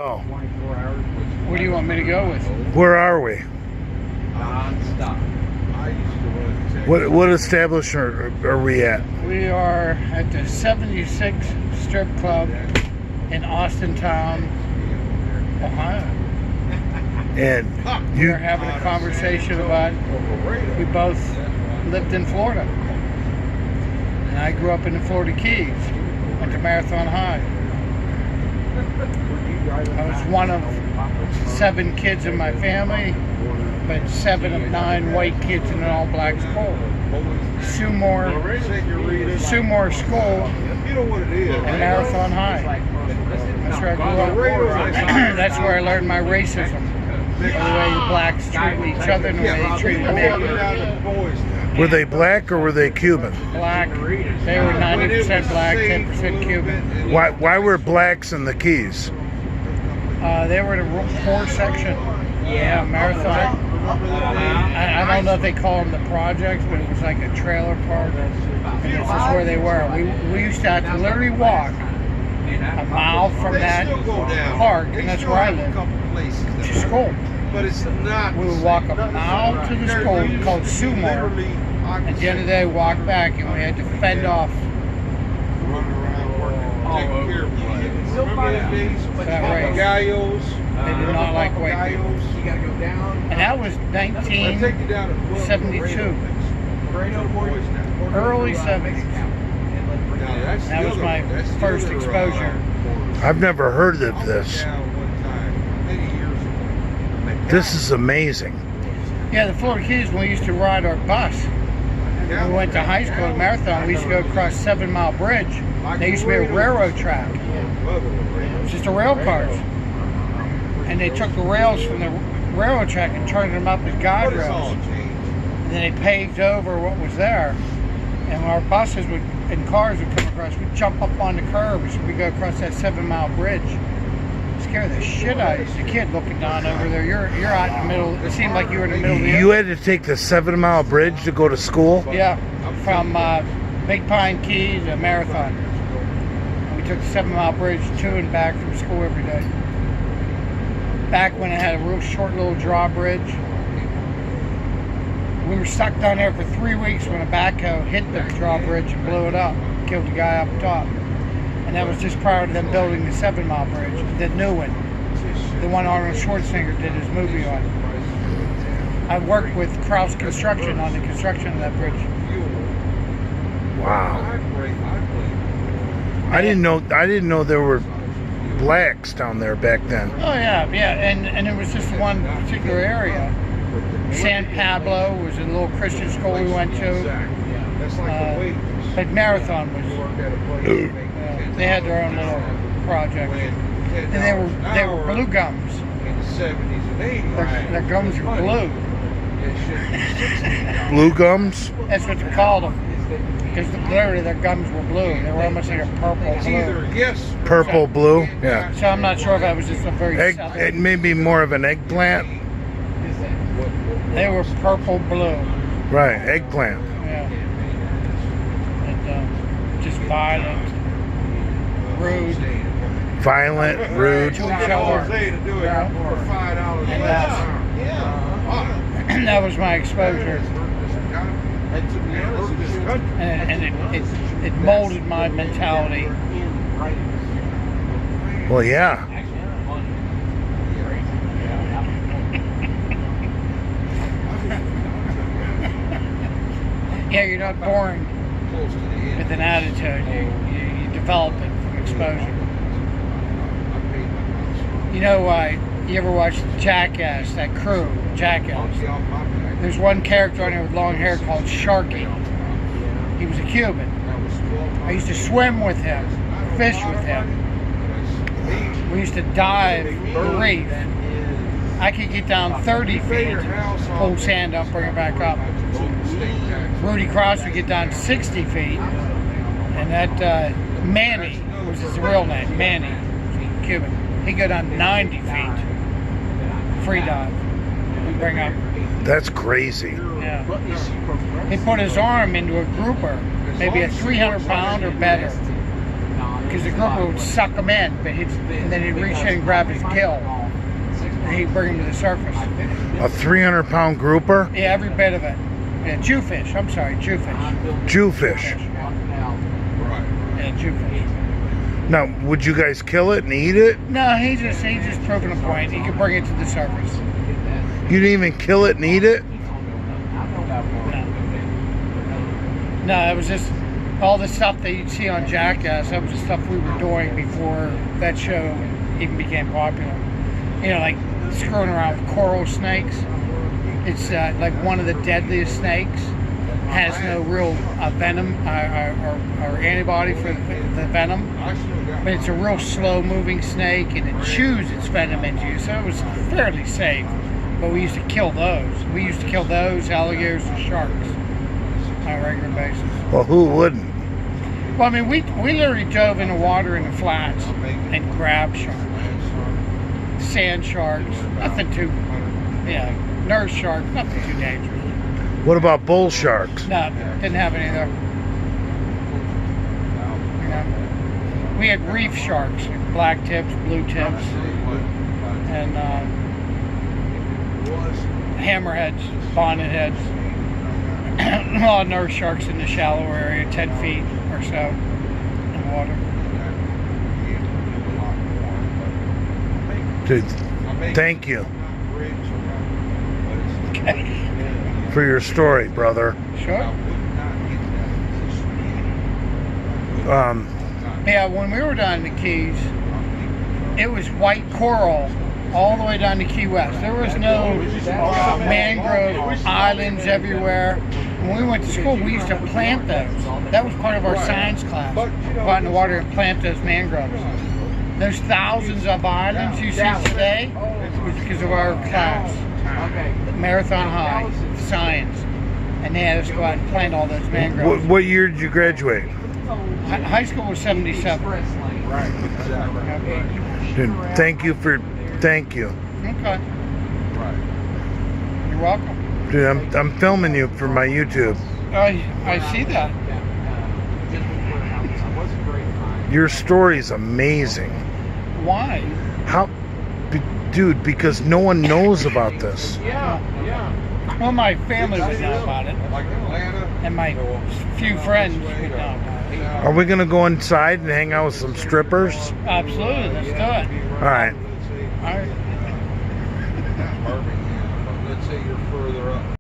Oh, What do you want me to go with? where are we? Non-stop. What establishment are we at? We are at the 76 Strip Club in Austintown, Ohio. And We're you, having a conversation about we both lived in Florida. And I grew up in the Florida Keys, went to Marathon High. I was one of 7 kids in my family, but 7 of 9 white kids in an all-black school. Sumor School and Marathon High. That's where I grew up. That's where I learned my racism. The way the blacks treat each other and the way they treat me. were they black or were they Cuban? Black. They were 90% black, 10% Cuban. Why were blacks in the Keys? They were the poor section. Yeah, Marathon. I don't know if they call them the projects, but it was like a trailer park. And this is where they were. We used to have to literally walk a mile from that park, and that's where I lived, to school. But it's not. We would walk a mile to the school called Sumor. At the end of the day, walk back, and we had to fend off that race. Gallos. They did not like white people. You gotta go down. And that was 1972. Early 70s. That was my first exposure. I've never heard of this. This is amazing. Yeah, the Florida Keys, when we used to ride our bus, when we went to high school at Marathon, we used to go across 7 Mile Bridge. There used to be a railroad track. It was just the rail cars. And they took the rails from the railroad track and turned them up as guide rails. And then they paved over what was there. And when our buses and cars would come across, we'd jump up on the curbs. We'd go across that 7 Mile Bridge. Scare the shit out of you. The kid looking down over there. You're out in the middle. It seemed like you were in the middle of the You had to take the 7 Mile Bridge to go to school? Yeah, from Big Pine Key to Marathon. We took the 7 Mile Bridge to and back from school every day. Back when it had a real short little drawbridge. We were stuck down there for 3 weeks when a backhoe hit the drawbridge and blew it up. Killed the guy up top. And that was just prior to them building the 7 Mile Bridge, the new one. The one Arnold Schwarzenegger did his movie on. I worked with Kraus Construction on the construction of that bridge. Wow. I didn't know there were blacks down there back then. Oh yeah, and it was just one particular area. San Pablo was a little Christian school we went to. But Marathon was. They had their own little project, and they were blue gums. Their gums were blue. Blue gums? That's what they called them. Because literally their gums were blue. They were almost like a purple blue. Purple blue? Yeah. So I'm not sure if that was just a very southern. It may be more of an eggplant. They were purple blue. Right, eggplant. Yeah. And just violent, rude. Violent, rude. To each other. And that was my exposure. And it molded my mentality. Well, yeah. Yeah, you're not born with an attitude. You develop it from exposure. You know, you ever watch Jackass, that crew, Jackass? There's one character on there with long hair called Sharky. He was a Cuban. I used to swim with him, fish with him. We used to dive the reef. I could get down 30 feet, pull sand up, bring it back up. Rudy Cross would get down 60 feet, and that Manny was his real name, Manny, Cuban. He'd go down 90 feet, free dive, and bring up. That's crazy. Yeah. He put his arm into a grouper, maybe a 300-pound or better because the grouper would suck him in, but and then he'd reach in and grab his gill, and he'd bring him to the surface. A 300-pound grouper? Yeah, every bit of it. Yeah, Jewfish. I'm sorry, Jewfish. Jewfish. Yeah, Jewfish. Now, would you guys kill it and eat it? No, he just proven a point. He could bring it to the surface. You didn't even kill it and eat it? No, it was just all the stuff that you'd see on Jackass. That was the stuff we were doing before that show even became popular. You know, like screwing around with coral snakes. It's like one of the deadliest snakes. Has no real venom or antibody for the venom, but it's a real slow-moving snake, and it chews its venom into you, so it was fairly safe. But we used to kill those. We used to kill those, alligators, and sharks on a regular basis. Well, who wouldn't? Well, I mean, we literally dove in the water in the flats and grabbed sharks, sand sharks, nothing too, nurse sharks, nothing too dangerous. What about bull sharks? No, didn't have any there. No. We had reef sharks, black tips, blue tips, and hammerheads, bonnet heads. A lot of nurse sharks in the shallow area, 10 feet or so in water. Dude, thank you Okay. for your story, brother. Sure. Um, Yeah, when we were down in the Keys, it was white coral all the way down to Key West. There was no mangrove islands everywhere. When we went to school, we used to plant those. That was part of our science class. Go out in the water and plant those mangroves. Those thousands of islands you see today was because of our class. Marathon High, science. And they had us go out and plant all those mangroves. what year did you graduate? High school was 77. Dude, thank you. Okay. You're welcome. Dude, I'm filming you for my YouTube. I see that. Your story's amazing. Why? How, dude? Because no one knows about this. Well, my family would know about it, and my few friends would know about it. Are we gonna go inside and hang out with some strippers? Absolutely, let's do it. All right. All right. Let's say you're further up.